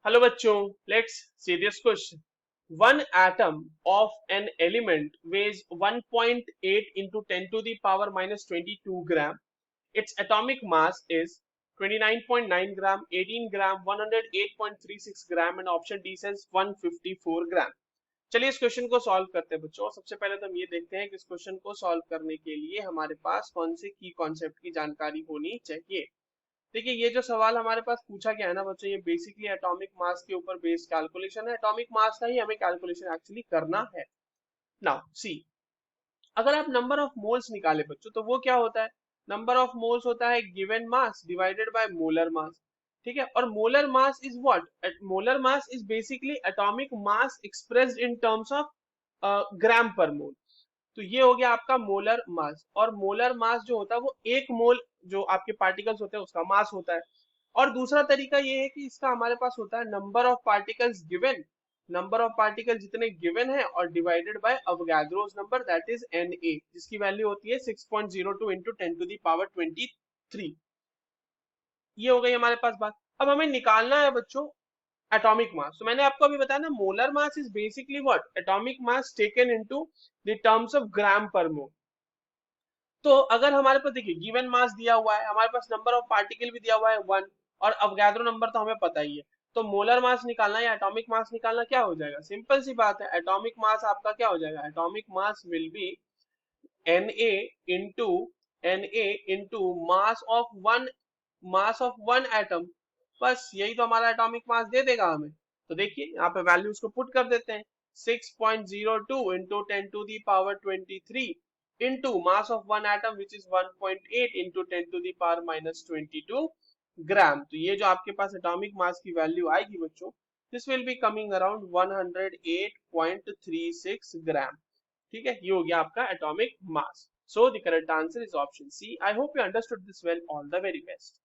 Hello बच्चों, let's see this question. One atom of an element weighs 1.8 into 10 to the power minus 22 gram. Its atomic mass is 29.9 gram, 18 gram, 108.36 gram and option D says 154 gram. चलिए इस question को solve करते हैं बच्चों। सबसे पहले तो हम ये देखते हैं कि इस क्वेश्चन को सॉल्व करने के लिए हमारे पास कौन से की कॉन्सेप्ट की जानकारी होनी चाहिए। देखिए ये जो सवाल हमारे पास पूछा गया है ना बच्चों, ये बेसिकली एटॉमिक मास के ऊपर बेस्ड कैलकुलेशन है। एटॉमिक मास का ही हमें कैलकुलेशन एक्चुअली करना है। नाउ सी, अगर आप नंबर ऑफ मोल्स निकाले बच्चों तो वो क्या होता है, नंबर ऑफ मोल्स होता है given mass divided by molar mass. ठीक है, और molar mass is what, molar mass is basically atomic mass expressed in terms of gram पर मोल। तो ये हो गया आपका मोलर मास, और मोलर मास जो होता है वो एक मोल जो आपके पार्टिकल्स होते हैं उसका मास होता है। और दूसरा तरीका ये है कि इसका हमारे पास होता है number of particles given, number of particle जितने गिवन है और divided by अवोगाद्रोस number that is Na, जिसकी वैल्यू होती है 6.02 इंटू 10 टू द पावर 23। ये हो गई हमारे पास बात। अब हमें निकालना है बच्चों एटॉमिक मास। तो मैंने आपको अभी बताया ना, molar mass is basically what, atomic mass taken into the terms of gram पर मोल। तो अगर हमारे पास देखिए गिवन मास दिया हुआ है, हमारे पास नंबर ऑफ पार्टिकल भी दिया हुआ है 1, और अवोगाद्रो नंबर तो हमें पता ही है। तो मोलर मास निकालना या एटॉमिक मास निकालना क्या हो जाएगा, सिंपल सी बात है। एटॉमिक मास आपका क्या हो जाएगा, atomic mass will be Na into mass of one, mass of one atom. बस यही तो हमारा एटॉमिक मास दे देगा हमें। तो देखिए यहाँ पे वैल्यूज को पुट कर देते हैं, 6.02 into 10 to the power 23 into mass of one atom which is 1.8 into 10 to the power minus 22 gram. तो ये जो आपके पास एटॉमिक मास की वैल्यू आएगी बच्चों, this will be coming around 108.36 gram. ठीक है, ये हो गया आपका atomic mass. So the correct answer is option C. I hope you understood this well. All the very best.